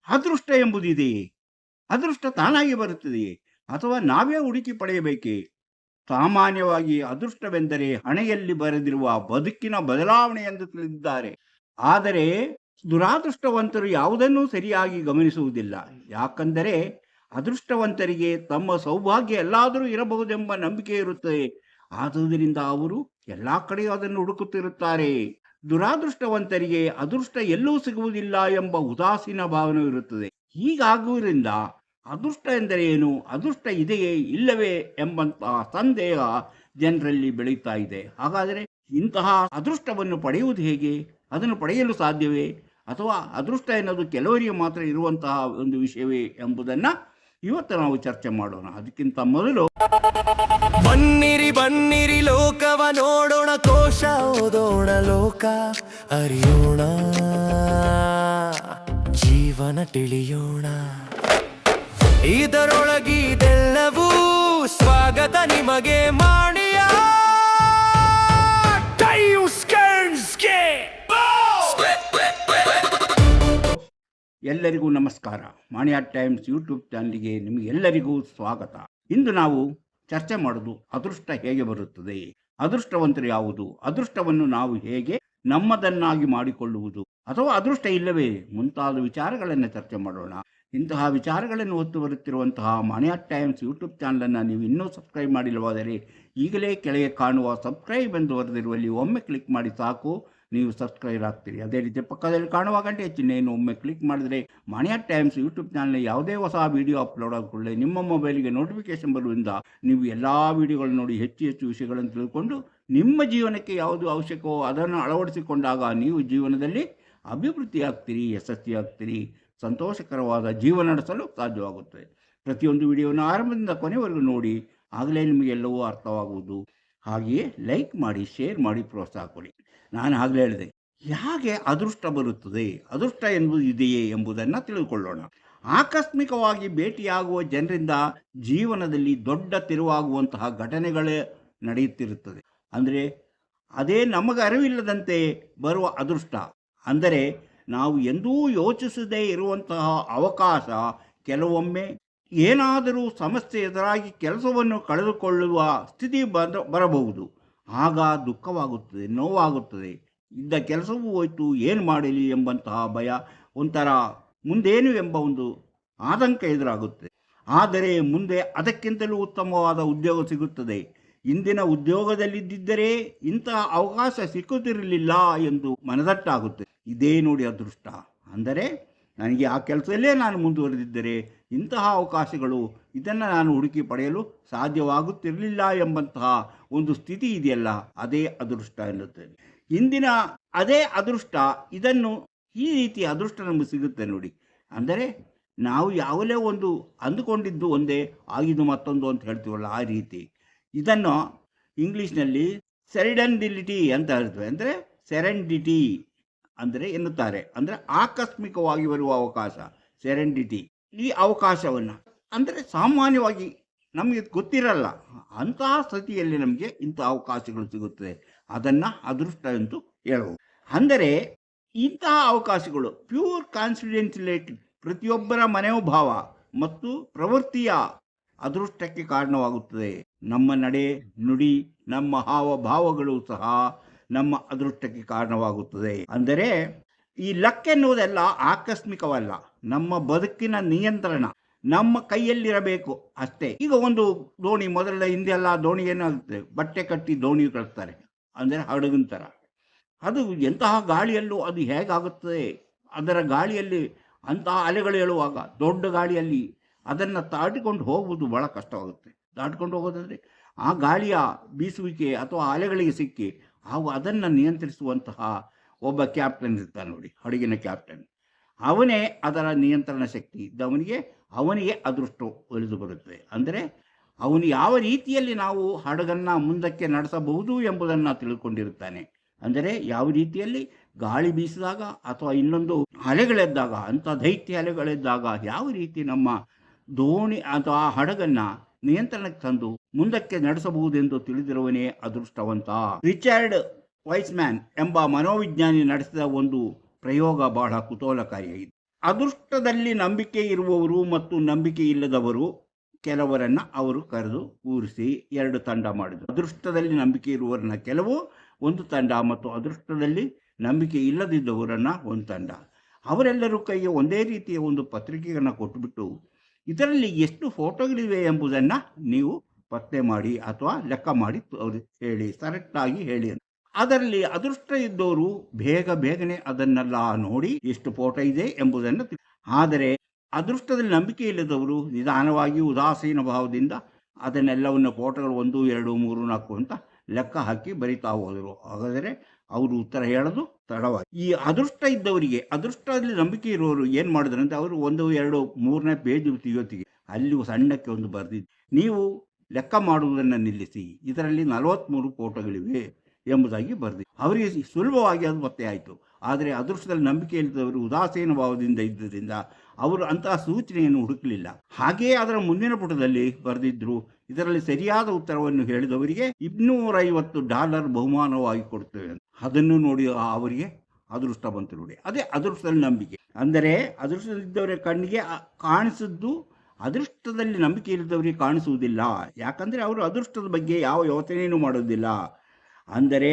ಅದೃಷ್ಟ ಎಂಬುದಿದೆಯೇ? ಅದೃಷ್ಟ ತಾನಾಗಿ ಬರುತ್ತದೆಯೇ? ಅಥವಾ ನಾವೇ ಹುಡುಕಿ ಪಡೆಯಬೇಕೇ? ಸಾಮಾನ್ಯವಾಗಿ ಅದೃಷ್ಟವೆಂದರೆ ಹಣೆಯಲ್ಲಿ ಬರೆದಿರುವ ಬದುಕಿನ ಬದಲಾವಣೆ ಎಂದು ತಿಳಿದಿದ್ದಾರೆ. ಆದರೆ ದುರಾದೃಷ್ಟವಂತರು ಯಾವುದನ್ನೂ ಸರಿಯಾಗಿ ಗಮನಿಸುವುದಿಲ್ಲ. ಯಾಕಂದರೆ ಅದೃಷ್ಟವಂತರಿಗೆ ತಮ್ಮ ಸೌಭಾಗ್ಯ ಎಲ್ಲಾದರೂ ಇರಬಹುದೆಂಬ ನಂಬಿಕೆ ಇರುತ್ತದೆ. ಆದುದರಿಂದ ಅವರು ಎಲ್ಲ ಕಡೆಯೂ ಅದನ್ನು ಹುಡುಕುತ್ತಿರುತ್ತಾರೆ. ದುರಾದೃಷ್ಟವಂತರಿಗೆ ಅದೃಷ್ಟ ಎಲ್ಲೂ ಸಿಗುವುದಿಲ್ಲ ಎಂಬ ಉದಾಸೀನ ಭಾವನೆ ಇರುತ್ತದೆ. ಹೀಗಾಗುವುದರಿಂದ ಅದೃಷ್ಟ ಎಂದರೆ ಏನು, ಅದೃಷ್ಟ ಇದೆಯೇ ಇಲ್ಲವೇ ಎಂಬಂತಹ ಸಂದೇಹ ಜನರಲ್ಲಿ ಬೆಳೀತಾ ಇದೆ. ಹಾಗಾದರೆ ಇಂತಹ ಅದೃಷ್ಟವನ್ನು ಪಡೆಯುವುದು ಹೇಗೆ? ಅದನ್ನು ಪಡೆಯಲು ಸಾಧ್ಯವೇ? ಅಥವಾ ಅದೃಷ್ಟ ಎನ್ನುವುದು ಕೆಲವರಿಗೆ ಮಾತ್ರ ಇರುವಂತಹ ಒಂದು ವಿಷಯವೇ ಎಂಬುದನ್ನು ಇವತ್ತು ನಾವು ಚರ್ಚೆ ಮಾಡೋಣ. ಅದಕ್ಕಿಂತ ಮೊದಲು ಬನ್ನಿರಿ ಬನ್ನಿರಿ ಲೋಕವ ನೋಡೋಣ, ಕೋಶ ಓದೋಣ, ಲೋಕ ಅರಿಯೋಣ, ಜೀವನ ತಿಳಿಯೋಣ. ಇದರೊಳಗಿದೆಲ್ಲವೂ ಸ್ವಾಗತ ನಿಮಗೆ ಮಾಣಿಯ ಎಲ್ಲರಿಗೂ ನಮಸ್ಕಾರ. ಮಾಣಿಯಾ ಟೈಮ್ಸ್ ಯೂಟ್ಯೂಬ್ ಚಾನಲ್ಗೆ ನಿಮಗೆಲ್ಲರಿಗೂ ಸ್ವಾಗತ. ಇಂದು ನಾವು ಚರ್ಚೆ ಮಾಡೋದು ಅದೃಷ್ಟ ಹೇಗೆ ಬರುತ್ತದೆ, ಅದೃಷ್ಟವಂತರು ಯಾವುದು, ಅದೃಷ್ಟವನ್ನು ನಾವು ಹೇಗೆ ನಮ್ಮದನ್ನಾಗಿ ಮಾಡಿಕೊಳ್ಳುವುದು, ಅಥವಾ ಅದೃಷ್ಟ ಇಲ್ಲವೇ ಮುಂತಾದ ವಿಚಾರಗಳನ್ನು ಚರ್ಚೆ ಮಾಡೋಣ. ಇಂತಹ ವಿಚಾರಗಳನ್ನು ಹೊತ್ತು ಬರುತ್ತಿರುವಂತಹ ಮಾಣಿಯಾ ಟೈಮ್ಸ್ ಯೂಟ್ಯೂಬ್ ಚಾನಲನ್ನು ನೀವು ಇನ್ನೂ ಸಬ್ಸ್ಕ್ರೈಬ್ ಮಾಡಿಲ್ಲವಾದರೆ ಈಗಲೇ ಕೆಳಗೆ ಕಾಣುವ ಸಬ್ಸ್ಕ್ರೈಬ್ ಎಂದು ಬರೆದಿರುವಲ್ಲಿ ಒಮ್ಮೆ ಕ್ಲಿಕ್ ಮಾಡಿ ಸಾಕು, ನೀವು ಸಬ್ಸ್ಕ್ರೈಬ್ ಆಗ್ತೀರಿ. ಅದೇ ರೀತಿ ಪಕ್ಕದಲ್ಲಿ ಕಾಣುವ ಗಂಟೆ ಚಿಹ್ನೆಯನ್ನು ಒಮ್ಮೆ ಕ್ಲಿಕ್ ಮಾಡಿದರೆ ಮಾಣಿಯಾ ಟೈಮ್ಸ್ ಯೂಟ್ಯೂಬ್ ಚಾನಲ್ ಯಾವುದೇ ಹೊಸ ವಿಡಿಯೋ ಅಪ್ಲೋಡ್ ಆಗಿಕೊಳ್ಳೆ ನಿಮ್ಮ ಮೊಬೈಲ್ಗೆ ನೋಟಿಫಿಕೇಶನ್ ಬರುವುದರಿಂದ ನೀವು ಎಲ್ಲ ವಿಡಿಯೋಗಳನ್ನು ನೋಡಿ ಹೆಚ್ಚು ಹೆಚ್ಚು ವಿಷಯಗಳನ್ನು ತಿಳ್ಕೊಂಡು ನಿಮ್ಮ ಜೀವನಕ್ಕೆ ಯಾವುದು ಅವಶ್ಯಕವೋ ಅದನ್ನು ಅಳವಡಿಸಿಕೊಂಡಾಗ ನೀವು ಜೀವನದಲ್ಲಿ ಅಭಿವೃದ್ಧಿಯಾಗ್ತೀರಿ, ಯಶಸ್ವಿಯಾಗ್ತೀರಿ, ಸಂತೋಷಕರವಾದ ಜೀವನ ನಡೆಸಲು ಸಾಧ್ಯವಾಗುತ್ತದೆ. ಪ್ರತಿಯೊಂದು ವಿಡಿಯೋನ ಆರಂಭದಿಂದ ಕೊನೆವರೆಗೂ ನೋಡಿ, ಆಗಲೇ ನಿಮಗೆಲ್ಲವೂ ಅರ್ಥವಾಗುವುದು. ಹಾಗೆಯೇ ಲೈಕ್ ಮಾಡಿ, ಶೇರ್ ಮಾಡಿ, ಪ್ರೋತ್ಸಾಹ ಕೊಡಿ. ನಾನು ಆಗಲೇ ಹೇಳಿದೆ, ಹೇಗೆ ಅದೃಷ್ಟ ಬರುತ್ತದೆ, ಅದೃಷ್ಟ ಎಂಬುದು ಇದೆಯೇ ಎಂಬುದನ್ನು ತಿಳಿದುಕೊಳ್ಳೋಣ. ಆಕಸ್ಮಿಕವಾಗಿ ಭೇಟಿಯಾಗುವ ಜನರಿಂದ ಜೀವನದಲ್ಲಿ ದೊಡ್ಡ ತಿರುವಾಗುವಂತಹ ಘಟನೆಗಳೇ ನಡೆಯುತ್ತಿರುತ್ತದೆ. ಅಂದರೆ ಅದೇ ನಮಗೆ ಅರಿವಿಲ್ಲದಂತೆ ಬರುವ ಅದೃಷ್ಟ. ಅಂದರೆ ನಾವು ಎಂದೂ ಯೋಚಿಸದೇ ಇರುವಂತಹ ಅವಕಾಶ. ಕೆಲವೊಮ್ಮೆ ಏನಾದರೂ ಸಮಸ್ಯೆ ಎದುರಾಗಿ ಕೆಲಸವನ್ನು ಕಳೆದುಕೊಳ್ಳುವ ಸ್ಥಿತಿ ಬರಬಹುದು. ಆಗ ದುಃಖವಾಗುತ್ತದೆ, ನೋವಾಗುತ್ತದೆ. ಇದ್ದ ಕೆಲಸವೂ ಹೋಯಿತು, ಏನು ಮಾಡಲಿ ಎಂಬಂತಹ ಭಯ, ಒಂಥರ ಮುಂದೇನು ಎಂಬ ಒಂದು ಆತಂಕ ಎದುರಾಗುತ್ತದೆ. ಆದರೆ ಮುಂದೆ ಅದಕ್ಕಿಂತಲೂ ಉತ್ತಮವಾದ ಉದ್ಯೋಗ ಸಿಗುತ್ತದೆ. ಇಂದಿನ ಉದ್ಯೋಗದಲ್ಲಿದ್ದರೆ ಇಂತಹ ಅವಕಾಶ ಸಿಕ್ಕುತ್ತಿರಲಿಲ್ಲ ಎಂದು ಮನದಟ್ಟಾಗುತ್ತದೆ. ಇದೇ ನೋಡಿ ಅದೃಷ್ಟ. ಅಂದರೆ ನನಗೆ ಆ ಕೆಲಸದಲ್ಲೇ ನಾನು ಮುಂದುವರೆದಿದ್ದರೆ ಇಂತಹ ಅವಕಾಶಗಳು, ಇದನ್ನು ನಾನು ಹುಡುಕಿ ಪಡೆಯಲು ಸಾಧ್ಯವಾಗುತ್ತಿರಲಿಲ್ಲ ಎಂಬಂತಹ ಒಂದು ಸ್ಥಿತಿ ಇದೆಯಲ್ಲ, ಅದೇ ಅದೃಷ್ಟ ಎನ್ನುತ್ತದೆ. ಇಂದಿನ ಅದೇ ಅದೃಷ್ಟ, ಇದನ್ನು ಈ ರೀತಿ ಅದೃಷ್ಟ ನಮಗೆ ಸಿಗುತ್ತೆ ನೋಡಿ. ಅಂದರೆ ನಾವು ಯಾವಲೇ ಒಂದು ಅಂದುಕೊಂಡಿದ್ದು ಒಂದೇ ಆಗಿದ್ದು ಮತ್ತೊಂದು ಅಂತ ಹೇಳ್ತೀವಲ್ಲ, ಆ ರೀತಿ. ಇದನ್ನು ಇಂಗ್ಲೀಷ್ನಲ್ಲಿ ಸೆರೆಂಡಿಟಿ ಅಂತ ಹೇಳ್ತೇವೆ. ಅಂದರೆ ಸೆರೆಂಡಿಟಿ ಅಂದರೆ ಎನ್ನುತ್ತಾರೆ. ಅಂದರೆ ಆಕಸ್ಮಿಕವಾಗಿ ಬರುವ ಅವಕಾಶ, ಸೆರೆಂಡಿಟಿ. ಈ ಅವಕಾಶವನ್ನು ಅಂದರೆ ಸಾಮಾನ್ಯವಾಗಿ ನಮಗೆ ಗೊತ್ತಿರಲ್ಲ, ಅಂತಹ ಸ್ಥಿತಿಯಲ್ಲಿ ನಮಗೆ ಇಂಥ ಅವಕಾಶಗಳು ಸಿಗುತ್ತದೆ. ಅದನ್ನು ಅದೃಷ್ಟ ಎಂದು ಹೇಳಬಹುದು. ಅಂದರೆ ಇಂತಹ ಅವಕಾಶಗಳು ಪ್ಯೂರ್ ಕಾನ್ಫಿಡೆನ್ಷಿಯಲಿಟಿ, ಪ್ರತಿಯೊಬ್ಬರ ಮನೋಭಾವ ಮತ್ತು ಪ್ರವೃತ್ತಿಯ ಅದೃಷ್ಟಕ್ಕೆ ಕಾರಣವಾಗುತ್ತದೆ. ನಮ್ಮ ನಡೆ ನುಡಿ, ನಮ್ಮ ಹಾವಭಾವಗಳು ಸಹ ನಮ್ಮ ಅದೃಷ್ಟಕ್ಕೆ ಕಾರಣವಾಗುತ್ತದೆ. ಅಂದರೆ ಈ ಲಕ್ ಎನ್ನುವುದೆಲ್ಲ ಆಕಸ್ಮಿಕವಲ್ಲ, ನಮ್ಮ ಬದುಕಿನ ನಿಯಂತ್ರಣ ನಮ್ಮ ಕೈಯಲ್ಲಿರಬೇಕು ಅಷ್ಟೇ. ಈಗ ಒಂದು ದೋಣಿ, ಮೊದಲ ಹಿಂದೆಲ್ಲ ದೋಣಿ ಏನಾಗುತ್ತೆ, ಬಟ್ಟೆ ಕಟ್ಟಿ ದೋಣಿ ಕಳಿಸ್ತಾರೆ, ಅಂದರೆ ಹಡಗಿನ ಥರ. ಅದು ಎಂತಹ ಗಾಳಿಯಲ್ಲೂ ಅದು ಹೇಗಾಗುತ್ತದೆ, ಅದರ ಗಾಳಿಯಲ್ಲಿ ಅಂತಹ ಅಲೆಗಳು ಹೇಳುವಾಗ ದೊಡ್ಡ ಗಾಳಿಯಲ್ಲಿ ಅದನ್ನು ದಾಟಿಕೊಂಡು ಹೋಗುವುದು ಭಾಳ ಕಷ್ಟವಾಗುತ್ತೆ. ದಾಟಿಕೊಂಡು ಹೋಗೋದಂದರೆ ಆ ಗಾಳಿಯ ಬೀಸುವಿಕೆ ಅಥವಾ ಅಲೆಗಳಿಗೆ ಸಿಕ್ಕಿ ಹಾಗೂ ಅದನ್ನು ನಿಯಂತ್ರಿಸುವಂತಹ ಒಬ್ಬ ಕ್ಯಾಪ್ಟನ್ ಇರ್ತಾನೆ ನೋಡಿ, ಹಡಗಿನ ಕ್ಯಾಪ್ಟನ್. ಅವನೇ ಅದರ ನಿಯಂತ್ರಣ ಶಕ್ತಿ ಇದ್ದವನಿಗೆ, ಅವನಿಗೆ ಅದೃಷ್ಟ ಒಲಿದು ಬರುತ್ತದೆ. ಅಂದರೆ ಅವನು ಯಾವ ರೀತಿಯಲ್ಲಿ ನಾವು ಹಡಗನ್ನು ಮುಂದಕ್ಕೆ ನಡೆಸಬಹುದು ಎಂಬುದನ್ನು ತಿಳ್ಕೊಂಡಿರುತ್ತಾನೆ. ಅಂದರೆ ಯಾವ ರೀತಿಯಲ್ಲಿ ಗಾಳಿ ಬೀಸಿದಾಗ ಅಥವಾ ಇನ್ನೊಂದು ಅಲೆಗಳೆದ್ದಾಗ, ಅಂಥ ದೈತ್ಯ ಅಲೆಗಳೆದ್ದಾಗ ಯಾವ ರೀತಿ ನಮ್ಮ ದೋಣಿ ಅಥವಾ ಹಡಗನ್ನು ನಿಯಂತ್ರಣಕ್ಕೆ ತಂದು ಮುಂದಕ್ಕೆ ನಡೆಸಬಹುದೆಂದು ತಿಳಿದಿರುವನೇ ಅದೃಷ್ಟವಂತ. ರಿಚರ್ಡ್ ವೈಸ್ಮ್ಯಾನ್ ಎಂಬ ಮನೋವಿಜ್ಞಾನಿ ನಡೆಸಿದ ಒಂದು ಪ್ರಯೋಗ ಬಹಳ ಕುತೂಹಲಕಾರಿಯಾಗಿದೆ. ಅದೃಷ್ಟದಲ್ಲಿ ನಂಬಿಕೆ ಇರುವವರು ಮತ್ತು ನಂಬಿಕೆ ಇಲ್ಲದವರು ಕೆಲವರನ್ನು ಅವರು ಕರೆದು ಕೂರಿಸಿ 2 ತಂಡ ಮಾಡಿದರು. ಅದೃಷ್ಟದಲ್ಲಿ ನಂಬಿಕೆ ಇರುವವರನ್ನ ಕೆಲವು ಒಂದು ತಂಡ ಮತ್ತು ಅದೃಷ್ಟದಲ್ಲಿ ನಂಬಿಕೆ ಇಲ್ಲದಿದ್ದವರನ್ನು ಒಂದು ತಂಡ. ಅವರೆಲ್ಲರೂ ಕೈಗೆ ಒಂದೇ ರೀತಿಯ ಒಂದು ಪತ್ರಿಕೆಯನ್ನು ಕೊಟ್ಟುಬಿಟ್ಟು ಇದರಲ್ಲಿ ಎಷ್ಟು ಫೋಟೋಗಳಿವೆ ಎಂಬುದನ್ನು ನೀವು ಪತ್ತೆ ಮಾಡಿ ಅಥವಾ ಲೆಕ್ಕ ಮಾಡಿ ಅವ್ರಿಗೆ ಹೇಳಿ, ಕರೆಕ್ಟಾಗಿ ಹೇಳಿ. ಅದರಲ್ಲಿ ಅದೃಷ್ಟ ಇದ್ದವರು ಬೇಗನೆ ಅದನ್ನೆಲ್ಲ ನೋಡಿ ಎಷ್ಟು ಫೋಟೋ ಇದೆ ಎಂಬುದನ್ನು ಆದರೆ ಅದೃಷ್ಟದಲ್ಲಿ ನಂಬಿಕೆ ಇಲ್ಲದವರು ನಿಧಾನವಾಗಿ ಉದಾಸೀನ ಭಾವದಿಂದ ಅದನ್ನೆಲ್ಲವನ್ನು ಫೋಟೋಗಳು 1 2 3 4 ಅಂತ ಲೆಕ್ಕ ಹಾಕಿ ಬರಿತಾ ಹೋದರು. ಹಾಗಾದರೆ ಅವರು ಉತ್ತರ ಹೇಳೋದು ತಡವಾಗಿ. ಈ ಅದೃಷ್ಟ ಇದ್ದವರಿಗೆ, ಅದೃಷ್ಟದಲ್ಲಿ ನಂಬಿಕೆ ಇರೋರು ಏನು ಮಾಡಿದ್ರು ಅಂತ ಅವರು 1 2 3ನೇ ಪೇಜ್ ತೆಗೆಯೋತ್ತಿಗೆ ಅಲ್ಲಿ ಸಣ್ಣಕ್ಕೆ ಒಂದು ಬರೆದಿದ್ದು, ನೀವು ಲೆಕ್ಕ ಮಾಡುವುದನ್ನು ನಿಲ್ಲಿಸಿ, ಇದರಲ್ಲಿ 43 ಫೋಟೋಗಳಿವೆ ಎಂಬುದಾಗಿ ಬರೆದಿದ್ದು. ಅವರಿಗೆ ಸುಲಭವಾಗಿ ಅದು ಪತ್ತೆ ಆಯಿತು. ಆದರೆ ಅದೃಷ್ಟದಲ್ಲಿ ನಂಬಿಕೆ ಇಲ್ಲದವರು ಉದಾಸೀನ ಭಾವದಿಂದ ಇದ್ದರಿಂದ ಅವರು ಅಂತಹ ಸೂಚನೆಯನ್ನು ಹುಡುಕಲಿಲ್ಲ. ಹಾಗೆಯೇ ಅದರ ಮುಂದಿನ ಪುಟದಲ್ಲಿ ಬರೆದಿದ್ದರು, ಇದರಲ್ಲಿ ಸರಿಯಾದ ಉತ್ತರವನ್ನು ಹೇಳಿದವರಿಗೆ $250 ಬಹುಮಾನವಾಗಿ ಕೊಡ್ತೇವೆ ಅಂತ. ಅದನ್ನು ನೋಡಿ ಅವರಿಗೆ ಅದೃಷ್ಟ ಬಂತು ನೋಡಿ. ಅದೇ ಅದೃಷ್ಟದಲ್ಲಿ ನಂಬಿಕೆ. ಅಂದರೆ ಅದೃಷ್ಟದಿದ್ದವರ ಕಣ್ಣಿಗೆ ಕಾಣಿಸಿದ್ದು ಅದೃಷ್ಟದಲ್ಲಿ ನಂಬಿಕೆ ಇಲ್ಲದವರಿಗೆ ಕಾಣಿಸುವುದಿಲ್ಲ. ಯಾಕಂದರೆ ಅವರು ಅದೃಷ್ಟದ ಬಗ್ಗೆ ಯಾವ ಯೋಚನೆಯೂ ಮಾಡೋದಿಲ್ಲ. ಅಂದರೆ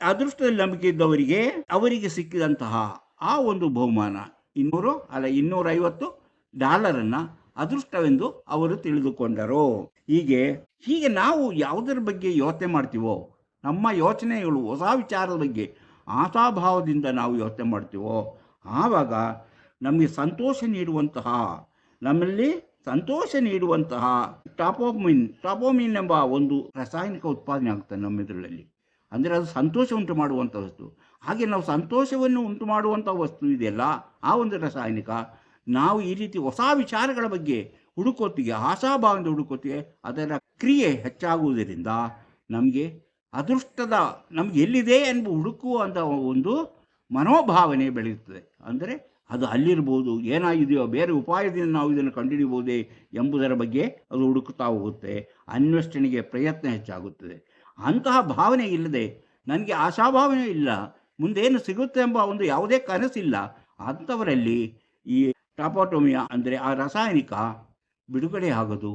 ಅದೃಷ್ಟದಲ್ಲಿ ನಂಬಿಕೆ ಇದ್ದವರಿಗೆ ಅವರಿಗೆ ಸಿಕ್ಕಿದಂತಹ ಆ ಒಂದು ಬಹುಮಾನ $250 ಅದೃಷ್ಟವೆಂದು ಅವರು ತಿಳಿದುಕೊಂಡರು. ಹೀಗೆ ನಾವು ಯಾವುದರ ಬಗ್ಗೆ ಯೋಚನೆ ಮಾಡ್ತೀವೋ, ನಮ್ಮ ಯೋಚನೆಗಳು ಹೊಸ ವಿಚಾರದ ಬಗ್ಗೆ ಆಶಾಭಾವದಿಂದ ನಾವು ಯೋಚನೆ ಮಾಡ್ತೀವೋ, ಆವಾಗ ನಮಗೆ ನಮ್ಮಲ್ಲಿ ಸಂತೋಷ ನೀಡುವಂತಹ ಟಾಪೋಮಿನ್ ಎಂಬ ಒಂದು ರಾಸಾಯನಿಕ ಉತ್ಪಾದನೆ ಆಗುತ್ತೆ ನಮ್ಮ ಮೆದುಳಲ್ಲಿ. ಅಂದರೆ ಅದು ಸಂತೋಷ ಉಂಟು ಮಾಡುವಂಥ ವಸ್ತು. ಹಾಗೆ ನಾವು ಸಂತೋಷವನ್ನು ಉಂಟು ಮಾಡುವಂಥ ವಸ್ತು ಇದೆಯಲ್ಲ, ಆ ಒಂದು ರಾಸಾಯನಿಕ ನಾವು ಈ ರೀತಿ ಹೊಸ ವಿಚಾರಗಳ ಬಗ್ಗೆ ಹುಡುಕೋತಿಗೆ, ಆಶಾಭಾವದಿಂದ ಹುಡುಕೋತಿಗೆ ಅದರ ಕ್ರಿಯೆ ಹೆಚ್ಚಾಗುವುದರಿಂದ ನಮಗೆ ನಮಗೆ ಎಲ್ಲಿದೆ ಎಂದು ಹುಡುಕುವಂಥ ಒಂದು ಮನೋಭಾವನೆ ಬೆಳೆಯುತ್ತದೆ. ಅಂದರೆ ಅದು ಅಲ್ಲಿರ್ಬೋದು, ಏನಾಗಿದೆಯೋ, ಬೇರೆ ಉಪಾಯದಿಂದ ನಾವು ಇದನ್ನು ಕಂಡುಹಿಡಿಯಬಹುದೇ ಎಂಬುದರ ಬಗ್ಗೆ ಅದು ಹುಡುಕುತ್ತಾ ಹೋಗುತ್ತೆ. ಅನ್ವೇಷಣೆಗೆ ಪ್ರಯತ್ನ ಹೆಚ್ಚಾಗುತ್ತದೆ. ಅಂತಹ ಭಾವನೆ ಇಲ್ಲದೆ, ನನಗೆ ಆಶಾಭಾವನೆ ಇಲ್ಲ, ಮುಂದೇನು ಸಿಗುತ್ತೆ ಎಂಬ ಒಂದು ಯಾವುದೇ ಕನಸಿಲ್ಲ, ಅಂಥವರಲ್ಲಿ ಈ ಟಾಪೋಟೋಮಿಯಾ ಅಂದರೆ ಆ ರಾಸಾಯನಿಕ ಬಿಡುಗಡೆ ಆಗೋದು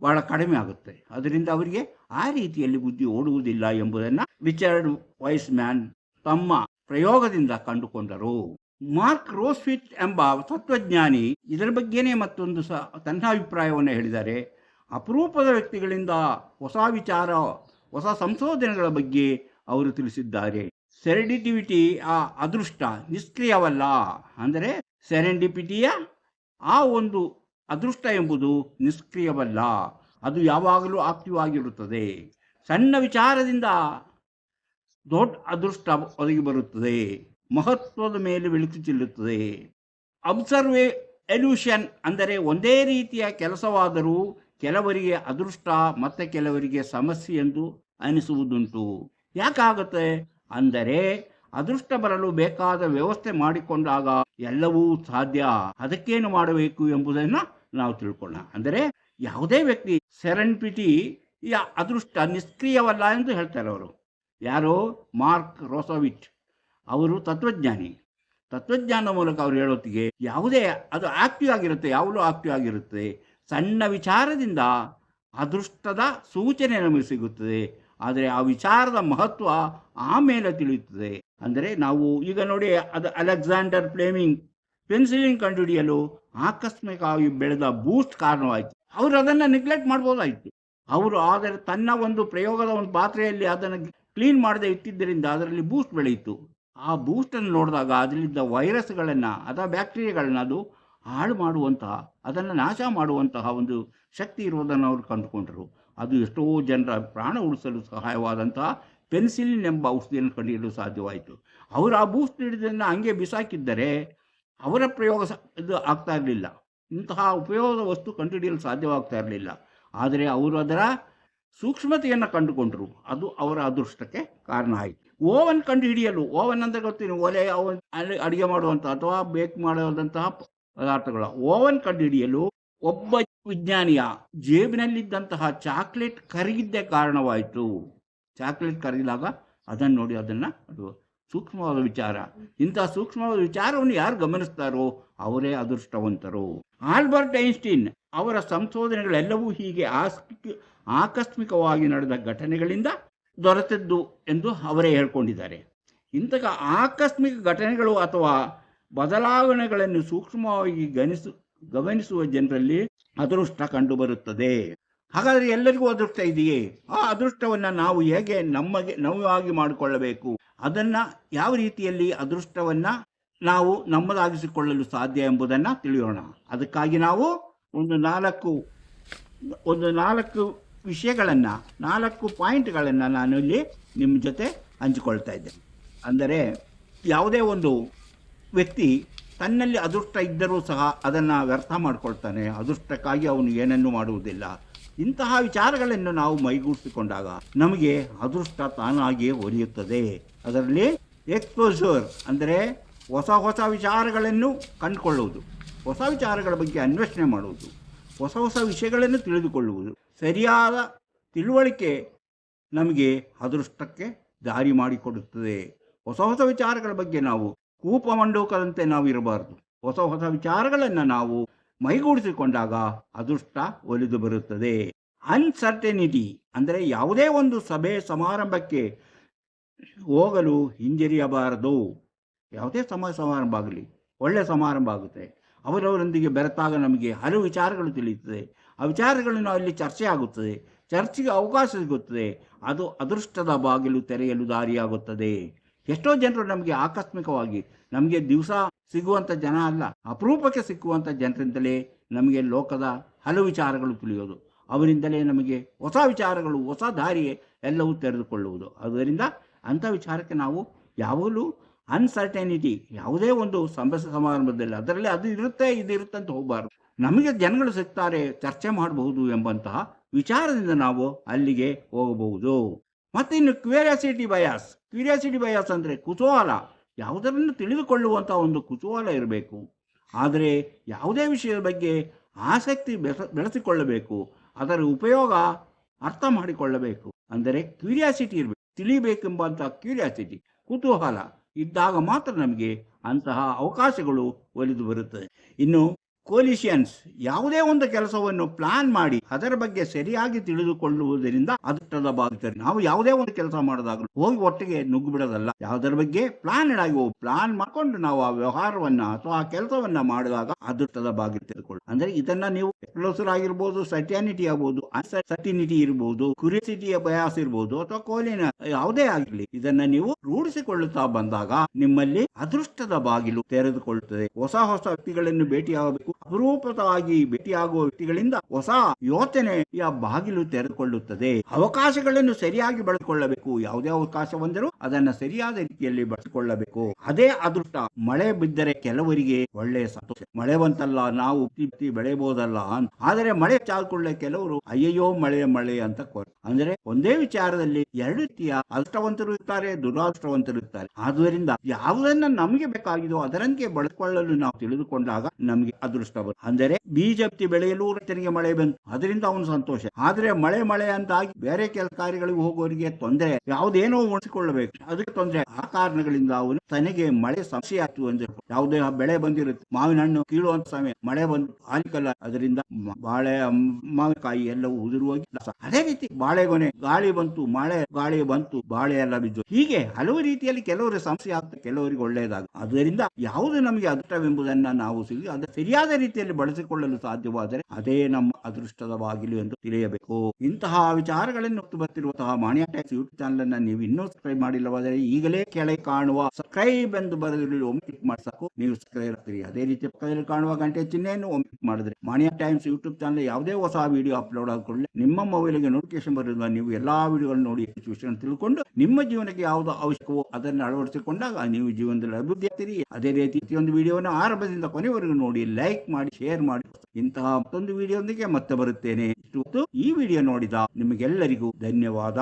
ಭಾಳ ಕಡಿಮೆ ಆಗುತ್ತೆ. ಅದರಿಂದ ಅವರಿಗೆ ಆ ರೀತಿಯಲ್ಲಿ ಬುದ್ಧಿ ಓಡುವುದಿಲ್ಲ ಎಂಬುದನ್ನು ರಿಚರ್ಡ್ ವೈಸ್ಮ್ಯಾನ್ ತಮ್ಮ ಪ್ರಯೋಗದಿಂದ ಕಂಡುಕೊಂಡರು. ಮಾರ್ಕ್ ರೋಸ್ವಿಟ್ ಎಂಬ ತತ್ವಜ್ಞಾನಿ ಇದರ ಬಗ್ಗೆನೇ ಮತ್ತೊಂದು ತನ್ನ ಅಭಿಪ್ರಾಯವನ್ನು ಹೇಳಿದ್ದಾರೆ. ಅಪರೂಪದ ವ್ಯಕ್ತಿಗಳಿಂದ ಹೊಸ ವಿಚಾರ, ಹೊಸ ಸಂಶೋಧನೆಗಳ ಬಗ್ಗೆ ಅವರು ತಿಳಿಸಿದ್ದಾರೆ. ಸೆರೆಂಡಿಟಿವಿಟಿ, ಆ ಅದೃಷ್ಟ ನಿಷ್ಕ್ರಿಯವಲ್ಲ. ಅಂದರೆ ಸೆರೆಂಡಿಪಿಟಿಯ ಆ ಒಂದು ಅದೃಷ್ಟ ಎಂಬುದು ನಿಷ್ಕ್ರಿಯವಲ್ಲ, ಅದು ಯಾವಾಗಲೂ ಆಕ್ಟಿವ್ ಆಗಿರುತ್ತದೆ. ಸಣ್ಣ ವಿಚಾರದಿಂದ ದೊಡ್ಡ ಅದೃಷ್ಟ ಒದಗಿ ಬರುತ್ತದೆ, ಮಹತ್ವದ ಮೇಲೆ ಬೆಳಕು ಚೆಲ್ಲುತ್ತದೆ. ಎಲ್ಯೂಷನ್ ಅಂದರೆ ಒಂದೇ ರೀತಿಯ ಕೆಲಸವಾದರೂ ಕೆಲವರಿಗೆ ಅದೃಷ್ಟ ಮತ್ತು ಕೆಲವರಿಗೆ ಸಮಸ್ಯೆ ಎಂದು ಅನಿಸುವುದುಂಟು. ಯಾಕಾಗುತ್ತೆ ಅಂದರೆ ಅದೃಷ್ಟ ಬರಲು ಬೇಕಾದ ವ್ಯವಸ್ಥೆ ಮಾಡಿಕೊಂಡಾಗ ಎಲ್ಲವೂ ಸಾಧ್ಯ. ಅದಕ್ಕೇನು ಮಾಡಬೇಕು ಎಂಬುದನ್ನು ನಾವು ತಿಳ್ಕೊಳ್ಳೋಣ. ಅಂದರೆ ಯಾವುದೇ ವ್ಯಕ್ತಿ ಸೆರೆಂಡಿಪಿಟಿ ಅದೃಷ್ಟ ನಿಷ್ಕ್ರಿಯವಲ್ಲ ಎಂದು ಹೇಳ್ತಾರೆ ಅವರು. ಯಾರೋ ಮಾರ್ಕ್ ರೋಸೋವಿಟ್ ಅವರು ತತ್ವಜ್ಞಾನದ ಮೂಲಕ ಅವರು ಹೇಳೋತ್ತಿಗೆ ಯಾವುದೇ ಅದು ಆಕ್ಟಿವ್ ಆಗಿರುತ್ತೆ, ಯಾವಾಗಲೂ ಆಕ್ಟಿವ್ ಆಗಿರುತ್ತೆ. ಸಣ್ಣ ವಿಚಾರದಿಂದ ಅದೃಷ್ಟದ ಸೂಚನೆ ನಮಗೆ ಸಿಗುತ್ತದೆ, ಆದರೆ ಆ ವಿಚಾರದ ಮಹತ್ವ ಆಮೇಲೆ ತಿಳಿಯುತ್ತದೆ. ಅಂದರೆ ನಾವು ಈಗ ನೋಡಿ, ಅದು ಅಲೆಕ್ಸಾಂಡರ್ ಫ್ಲೆಮಿಂಗ್ ಪೆನ್ಸಿಲಿನ್ ಕಂಡುಹಿಡಿಯಲು ಆಕಸ್ಮಿಕವಾಗಿ ಬೆಳೆದ ಬೂಸ್ಟ್ ಕಾರಣವಾಯಿತು. ಅವರು ಅದನ್ನು ನೆಗ್ಲೆಕ್ಟ್ ಮಾಡ್ಬೋದಾಯಿತು. ಅವರು ಆದರೆ ತನ್ನ ಒಂದು ಪ್ರಯೋಗದ ಒಂದು ಪಾತ್ರೆಯಲ್ಲಿ ಅದನ್ನು ಕ್ಲೀನ್ ಮಾಡದೆ ಇಟ್ಟಿದ್ದರಿಂದ ಅದರಲ್ಲಿ ಬೂಸ್ಟ್ ಬೆಳೆಯಿತು. ಆ ಬೂಸ್ಟನ್ನು ನೋಡಿದಾಗ ಅದರಿಂದ ವೈರಸ್ಗಳನ್ನು ಅಥವಾ ಬ್ಯಾಕ್ಟೀರಿಯಾಗಳನ್ನು ಅದು ಹಾಳು ಮಾಡುವಂತಹ, ಅದನ್ನು ನಾಶ ಮಾಡುವಂತಹ ಒಂದು ಶಕ್ತಿ ಇರುವುದನ್ನು ಅವರು ಕಂಡುಕೊಂಡರು. ಅದು ಎಷ್ಟೋ ಜನರ ಪ್ರಾಣ ಉಳಿಸಲು ಸಹಾಯವಾದಂತಹ ಪೆನ್ಸಿಲಿನ್ ಎಂಬ ಔಷಧಿಯನ್ನು ಕಂಡುಹಿಡಿಯಲು ಸಾಧ್ಯವಾಯಿತು. ಅವರು ಆ ಬೂಸ್ಟ್ ಹಿಡಿದನ್ನು ಹಂಗೆ ಬಿಸಾಕಿದ್ದರೆ ಅವರ ಪ್ರಯೋಗ ಇದು ಆಗ್ತಾ ಇರಲಿಲ್ಲ, ಇಂತಹ ಉಪಯೋಗದ ವಸ್ತು ಕಂಡುಹಿಡಿಯಲು ಸಾಧ್ಯವಾಗ್ತಾ ಇರಲಿಲ್ಲ. ಆದರೆ ಅವರು ಅದರ ಸೂಕ್ಷ್ಮತೆಯನ್ನು ಕಂಡುಕೊಂಡರು, ಅದು ಅವರ ಅದೃಷ್ಟಕ್ಕೆ ಕಾರಣ ಆಯಿತು. ಓವನ್ ಕಂಡುಹಿಡಿಯಲು, ಓವನ್ ಅಂದರೆ ಗೊತ್ತೀನಿ, ಒಲೆ ಅಲ್ಲಿ ಅಡುಗೆ ಮಾಡುವಂಥ ಅಥವಾ ಬೇಕ್ ಮಾಡುವಂತಹ ಪದಾರ್ಥಗಳು. ಓವನ್ ಕಂಡುಹಿಡಿಯಲು ಒಬ್ಬ ವಿಜ್ಞಾನಿಯ ಜೇಬಿನಲ್ಲಿದ್ದಂತಹ ಚಾಕ್ಲೇಟ್ ಕರಗಿದ್ದೇ ಕಾರಣವಾಯಿತು. ಚಾಕ್ಲೇಟ್ ಕರಗಿದಾಗ ಅದನ್ನು ನೋಡಿ ಅದನ್ನು ಅದು ಸೂಕ್ಷ್ಮವಾದ ವಿಚಾರ. ಇಂತಹ ಸೂಕ್ಷ್ಮವಾದ ವಿಚಾರವನ್ನು ಯಾರು ಗಮನಿಸ್ತಾರೋ ಅವರೇ ಅದೃಷ್ಟವಂತರು. ಆಲ್ಬರ್ಟ್ ಐನ್ಸ್ಟೀನ್ ಅವರ ಸಂಶೋಧನೆಗಳೆಲ್ಲವೂ ಹೀಗೆ ಆಕಸ್ಮಿಕವಾಗಿ ನಡೆದ ಘಟನೆಗಳಿಂದ ದೊರೆತದ್ದು ಎಂದು ಅವರೇ ಹೇಳ್ಕೊಂಡಿದ್ದಾರೆ. ಇಂತಹ ಆಕಸ್ಮಿಕ ಘಟನೆಗಳು ಅಥವಾ ಬದಲಾವಣೆಗಳನ್ನು ಸೂಕ್ಷ್ಮವಾಗಿ ಗಮನಿಸುವ ಜನರಲ್ಲಿ ಅದೃಷ್ಟ ಕಂಡುಬರುತ್ತದೆ. ಹಾಗಾದರೆ ಎಲ್ಲರಿಗೂ ಅದೃಷ್ಟ ಇದೆಯೇ? ಆ ಅದೃಷ್ಟವನ್ನು ನಾವು ಹೇಗೆ ನಮ್ಮವಾಗಿ ಮಾಡಿಕೊಳ್ಳಬೇಕು, ಅದನ್ನು ಯಾವ ರೀತಿಯಲ್ಲಿ ಅದೃಷ್ಟವನ್ನು ನಾವು ನಮ್ಮದಾಗಿಸಿಕೊಳ್ಳಲು ಸಾಧ್ಯ ಎಂಬುದನ್ನು ತಿಳಿಯೋಣ. ಅದಕ್ಕಾಗಿ ನಾವು ಒಂದು ನಾಲ್ಕು ವಿಷಯಗಳನ್ನು, 4 ಪಾಯಿಂಟ್ಗಳನ್ನು ನಾನು ಇಲ್ಲಿ ನಿಮ್ಮ ಜೊತೆ ಹಂಚಿಕೊಳ್ತಾ ಇದ್ದೇನೆ. ಅಂದರೆ ಯಾವುದೇ ಒಂದು ವ್ಯಕ್ತಿ ತನ್ನಲ್ಲಿ ಅದೃಷ್ಟ ಇದ್ದರೂ ಸಹ ಅದನ್ನು ವ್ಯರ್ಥ ಮಾಡಿಕೊಳ್ತಾನೆ. ಅದೃಷ್ಟಕ್ಕಾಗಿ ಅವನು ಏನನ್ನೂ ಮಾಡುವುದಿಲ್ಲ. ಇಂತಹ ವಿಚಾರಗಳನ್ನು ನಾವು ಮೈಗೂಡಿಸಿಕೊಂಡಾಗ ನಮಗೆ ಅದೃಷ್ಟ ತಾನಾಗಿಯೇ ಒಲಿಯುತ್ತದೆ. ಅದರಲ್ಲಿ ಎಕ್ಸ್ಪೋಜರ್ ಅಂದರೆ ಹೊಸ ವಿಚಾರಗಳನ್ನು ಕಂಡುಕೊಳ್ಳುವುದು, ಹೊಸ ವಿಚಾರಗಳ ಬಗ್ಗೆ ಅನ್ವೇಷಣೆ ಮಾಡುವುದು, ಹೊಸ ವಿಷಯಗಳನ್ನು ತಿಳಿದುಕೊಳ್ಳುವುದು, ಸರಿಯಾದ ತಿಳುವಳಿಕೆ ನಮಗೆ ಅದೃಷ್ಟಕ್ಕೆ ದಾರಿ ಮಾಡಿಕೊಡುತ್ತದೆ. ಹೊಸ ವಿಚಾರಗಳ ಬಗ್ಗೆ ನಾವು ಕೂಪಮಂಡೂಕದಂತೆ ನಾವು ಇರಬಾರ್ದು. ಹೊಸ ವಿಚಾರಗಳನ್ನು ನಾವು ಮೈಗೂಡಿಸಿಕೊಂಡಾಗ ಅದೃಷ್ಟ ಒಲಿದು ಬರುತ್ತದೆ. ಅನ್ಸರ್ಟೆನಿಟಿ ಅಂದರೆ ಯಾವುದೇ ಒಂದು ಸಭೆ ಸಮಾರಂಭಕ್ಕೆ ಹೋಗಲು ಹಿಂಜರಿಯಬಾರದು. ಯಾವುದೇ ಸಮಾರಂಭ ಆಗಲಿ, ಒಳ್ಳೆಯ ಸಮಾರಂಭ ಆಗುತ್ತೆ. ಅವರವರೊಂದಿಗೆ ಬೆರೆತಾಗ ನಮಗೆ ಹಲವು ವಿಚಾರಗಳು ತಿಳಿಯುತ್ತದೆ. ಆ ವಿಚಾರಗಳನ್ನು ಅಲ್ಲಿ ಚರ್ಚೆ ಆಗುತ್ತದೆ, ಚರ್ಚೆಗೆ ಅವಕಾಶ ಸಿಗುತ್ತದೆ. ಅದು ಅದೃಷ್ಟದ ಬಾಗಿಲು ತೆರೆಯಲು ದಾರಿಯಾಗುತ್ತದೆ. ಎಷ್ಟೋ ಜನರು ನಮಗೆ ಆಕಸ್ಮಿಕವಾಗಿ, ನಮಗೆ ದಿವಸ ಸಿಗುವಂಥ ಜನ ಅಲ್ಲ, ಅಪರೂಪಕ್ಕೆ ಸಿಕ್ಕುವಂಥ ಜನರಿಂದಲೇ ನಮಗೆ ಲೋಕದ ಹಲವು ವಿಚಾರಗಳು ತಿಳಿಯೋದು. ಅವರಿಂದಲೇ ನಮಗೆ ಹೊಸ ವಿಚಾರಗಳು, ಹೊಸ ದಾರಿ ಎಲ್ಲವೂ ತೆರೆದುಕೊಳ್ಳುವುದು. ಆದ್ದರಿಂದ ಅಂಥ ವಿಚಾರಕ್ಕೆ ನಾವು ಯಾವಾಗಲೂ ಅನ್ಸರ್ಟೆನಿಟಿ, ಯಾವುದೇ ಒಂದು ಸಮಾರಂಭದಲ್ಲಿ ಅದರಲ್ಲಿ ಅದು ಇರುತ್ತೆ ಇದು ಇರುತ್ತೆ ಅಂತ ಹೋಗಬಾರ್ದು. ನಮಗೆ ಜನಗಳು ಸಿಗ್ತಾರೆ, ಚರ್ಚೆ ಮಾಡಬಹುದು ಎಂಬಂತಹ ವಿಚಾರದಿಂದ ನಾವು ಅಲ್ಲಿಗೆ ಹೋಗಬಹುದು. ಮತ್ತು ಇನ್ನು ಕ್ಯೂರಿಯಾಸಿಟಿ ಬಯಾಸ್ ಅಂದರೆ ಕುತೂಹಲ, ಯಾವುದನ್ನು ತಿಳಿದುಕೊಳ್ಳುವಂಥ ಒಂದು ಕುತೂಹಲ ಇರಬೇಕು. ಆದರೆ ಯಾವುದೇ ವಿಷಯದ ಬಗ್ಗೆ ಆಸಕ್ತಿ ಬೆಳೆಸಿಕೊಳ್ಳಬೇಕು, ಅದರ ಉಪಯೋಗ ಅರ್ಥ ಮಾಡಿಕೊಳ್ಳಬೇಕು. ಅಂದರೆ ಕ್ಯೂರಿಯಾಸಿಟಿ ಇರಬೇಕು, ತಿಳಿಬೇಕೆಂಬಂಥ ಕ್ಯೂರಿಯಾಸಿಟಿ, ಕುತೂಹಲ ಇದ್ದಾಗ ಮಾತ್ರ ನಮಗೆ ಅಂತಹ ಅವಕಾಶಗಳು ಒಲಿದು ಬರುತ್ತದೆ. ಇನ್ನು ಕೋಲಿಷನ್ಸ್, ಯಾವುದೇ ಒಂದು ಕೆಲಸವನ್ನು ಪ್ಲಾನ್ ಮಾಡಿ ಅದರ ಬಗ್ಗೆ ಸರಿಯಾಗಿ ತಿಳಿದುಕೊಳ್ಳುವುದರಿಂದ ಅದೃಷ್ಟದ ಬಾಗುತ್ತದೆ. ನಾವು ಯಾವುದೇ ಒಂದು ಕೆಲಸ ಮಾಡಿದಾಗಲೂ ಹೋಗಿ ಒಟ್ಟಿಗೆ ನುಗ್ಗು ಬಿಡೋದಲ್ಲ. ಯಾವುದರ ಬಗ್ಗೆ ಪ್ಲಾನ್ ಮಾಡಿಕೊಂಡು ನಾವು ಆ ವ್ಯವಹಾರವನ್ನ ಅಥವಾ ಆ ಕೆಲಸವನ್ನ ಮಾಡಿದಾಗ ಅದೃಷ್ಟದ ಬಾಗಿಲು ತೆರೆದುಕೊಳ್ಳಿ. ಅಂದ್ರೆ ಇದನ್ನ ನೀವು ಎಕ್ಸ್ಪ್ಲೋಸಿವ್ ಆಗಿರ್ಬೋದು, ಸರ್ಟ್ಯಾನಿಟಿ ಆಗ್ಬೋದು, ಅನ್ಸರ್ಟಿನಿಟಿ ಇರ್ಬೋದು, ಕ್ಯೂರಿಯಾಸಿಟಿಯ ಬಯಾಸ್ ಇರ್ಬೋದು, ಅಥವಾ ಕೋಲಿನ ಯಾವುದೇ ಆಗಿರಲಿ, ಇದನ್ನ ನೀವು ರೂಢಿಸಿಕೊಳ್ಳುತ್ತಾ ಬಂದಾಗ ನಿಮ್ಮಲ್ಲಿ ಅದೃಷ್ಟದ ಬಾಗಿಲು ತೆರೆದುಕೊಳ್ಳುತ್ತದೆ. ಹೊಸ ವ್ಯಕ್ತಿಗಳನ್ನು ಭೇಟಿಯಾಗಬೇಕು, ಅಪರೂಪವಾಗಿ ಭೇಟಿಯಾಗುವ ವ್ಯಕ್ತಿಗಳಿಂದ ಹೊಸ ಯೋಚನೆಯ ಬಾಗಿಲು ತೆರೆದುಕೊಳ್ಳುತ್ತದೆ. ಅವಕಾಶಗಳನ್ನು ಸರಿಯಾಗಿ ಬಳಸಿಕೊಳ್ಳಬೇಕು. ಯಾವುದೇ ಅವಕಾಶ ಬಂದರೂ ಅದನ್ನ ಸರಿಯಾದ ರೀತಿಯಲ್ಲಿ ಬಳಸಿಕೊಳ್ಳಬೇಕು. ಅದೇ ಅದೃಷ್ಟ. ಮಳೆ ಬಿದ್ದರೆ ಕೆಲವರಿಗೆ ಒಳ್ಳೆಯ ಸಂತೋಷ, ಮಳೆ ಬಂತಲ್ಲ ನಾವು ಬೆಳೆಯಬಹುದಲ್ಲ. ಆದರೆ ಮಳೆ ಚಾಲ್ಕೊಳ್ಳೆ ಕೆಲವರು ಅಯ್ಯಯ್ಯೋ ಮಳೆ ಅಂತ ಅಂದ್ರೆ ಒಂದೇ ವಿಚಾರದಲ್ಲಿ 2 ರೀತಿಯ ಅದೃಷ್ಟವಂತರು ಇರ್ತಾರೆ, ದುರಾದೃಷ್ಟವಂತರು ಇರ್ತಾರೆ. ಆದುದರಿಂದ ಯಾವುದನ್ನ ನಮಗೆ ಬೇಕಾಗಿದೋ ಅದರಂತೆ ಬಳಸಿಕೊಳ್ಳಲು ನಾವು ತಿಳಿದುಕೊಂಡಾಗ ನಮಗೆ ಅದೃಷ್ಟ ಬರುತ್ತೆ. ಅಂದರೆ ಬೀಜ ಬಿತ್ತಿ ಬೆಳೆಯಲು ರೈತನಿಗೆ ಮಳೆ ಬಂತು, ಅದರಿಂದ ಅವನು ಸಂತೋಷ. ಆದ್ರೆ ಮಳೆ ಅಂತಾಗಿ ಬೇರೆ ಕೆಲಸ ಕಾರ್ಯಗಳಿಗೆ ಹೋಗೋರಿಗೆ ತೊಂದರೆ, ಯಾವುದೇನೋ ಉಳಿಸಿಕೊಳ್ಳಬೇಕು, ಅದಕ್ಕೆ ತೊಂದರೆ. ಆ ಕಾರಣಗಳಿಂದ ಅವನು ತನಗೆ ಮಳೆ ಸಮಸ್ಯೆ ಆಗ್ತದೆ ಅಂದ್ರೆ ಯಾವುದೇ ಬೆಳೆ ಬಂದಿರುತ್ತೆ, ಮಾವಿನ ಹಣ್ಣು ಕೀಳುವಂತ ಸಮಯ ಮಳೆ ಬಂದು ಆಲಿಕಲ್ಲ, ಅದರಿಂದ ಬಾಳೆ ಮಾವಿನಕಾಯಿ ಎಲ್ಲವೂ ಉದುರು ಹೋಗಿ. ಅದೇ ರೀತಿ ಬಾಳೆಗೊನೆ ಗಾಳಿ ಬಂತು, ಗಾಳಿ ಬಂತು, ಬಾಳೆ ಎಲ್ಲ ಬಿದ್ದು. ಹೀಗೆ ಹಲವು ರೀತಿಯಲ್ಲಿ ಕೆಲವರು ಸಮಸ್ಯೆ ಆಗ್ತದೆ, ಕೆಲವರಿಗೆ ಒಳ್ಳೆಯದಾಗ. ಅದರಿಂದ ಯಾವುದು ನಮಗೆ ಅದೃಷ್ಟವೆಂಬುದನ್ನ ನಾವು ಅದು ಸರಿಯಾದ ರೀತಿಯಲ್ಲಿ ಬಳಸಿಕೊಳ್ಳಲು ಸಾಧ್ಯವಾದರೆ ಅದೇ ನಮ್ಮ ಅದೃಷ್ಟದ ಬಾಗಿಲು ಎಂದು ತಿಳಿಯಬೇಕು. ಇಂತಹ ವಿಚಾರಗಳನ್ನು ಹೊತ್ತು ಬರ್ತಿರುವಂತಹ ಮಾಣಿಯ ಟ್ಯಾಕ್ಸ್ ಯೂಟ್ಯೂಬ್ ಚಾನಲ್ ಅನ್ನ ನೀವು ಇನ್ನೂ ಸಬ್ಸ್ಕ್ರೈಬ್ ಮಾಡಿಲ್ಲವಾದರೆ ಈಗಲೇ ಕೆಳಗೆ ಕಾಣುವ ಸಬ್ಸ್ಕ್ರೈಬ್ ಎಂದು ಬರೆದಿರಲಿ ಒಮ್ಮೆ ಕ್ಲಿಕ್ ಮಾಡಿ ಸಾಕು, ನೀವು ಸಬ್ಸ್ಕ್ರೈಬ್ ಆಗ್ತೀರಿ. ಅದೇ ರೀತಿ ಪಕ್ಕದಲ್ಲಿ ಕಾಣುವ ಗಂಟೆ ಚಿಹ್ನೆಯನ್ನು ಒಮ್ಮೆ ಕ್ಲಿಕ್ ಮಾಡಿದ್ರೆ ಮಾಣಿಯ ಟೈಮ್ಸ್ ಯೂಟ್ಯೂಬ್ ಚಾನಲ್ ಯಾವುದೇ ಹೊಸ ವಿಡಿಯೋ ಅಪ್ಲೋಡ್ ಆದ್ಕೊಳ್ಳಿ ನಿಮ್ಮ ಮೊಬೈಲ್ಗೆ ನೋಟಿಫಿಕೇಶನ್ ಬರೋದ್ರಿಂದ ನೀವು ಎಲ್ಲಾ ವಿಡಿಯೋಗಳನ್ನು ನೋಡಿ ವಿಷಯ ತಿಳ್ಕೊಂಡು ನಿಮ್ಮ ಜೀವನಕ್ಕೆ ಯಾವುದು ಅವಶ್ಯಕವೋ ಅದನ್ನು ಅಳವಡಿಸಿಕೊಂಡಾಗ ನೀವು ಜೀವನದಲ್ಲಿ ಅಭಿವೃದ್ಧಿ ಆಗ್ತೀರಿ. ಅದೇ ರೀತಿ ಪ್ರತಿಯೊಂದು ವಿಡಿಯೋನ ಆರಂಭದಿಂದ ಕೊನೆವರೆಗೂ ನೋಡಿ, ಲೈಕ್ ಮಾಡಿ, ಶೇರ್ ಮಾಡಿ. ಇಂತಹ ಮತ್ತೊಂದು ವಿಡಿಯೋದೊಂದಿಗೆ ಮತ್ತೆ ಬರುತ್ತೇನೆ. ಈ ವಿಡಿಯೋ ನೋಡಿದ ನಿಮಗೆಲ್ಲರಿಗೂ ಧನ್ಯವಾದ.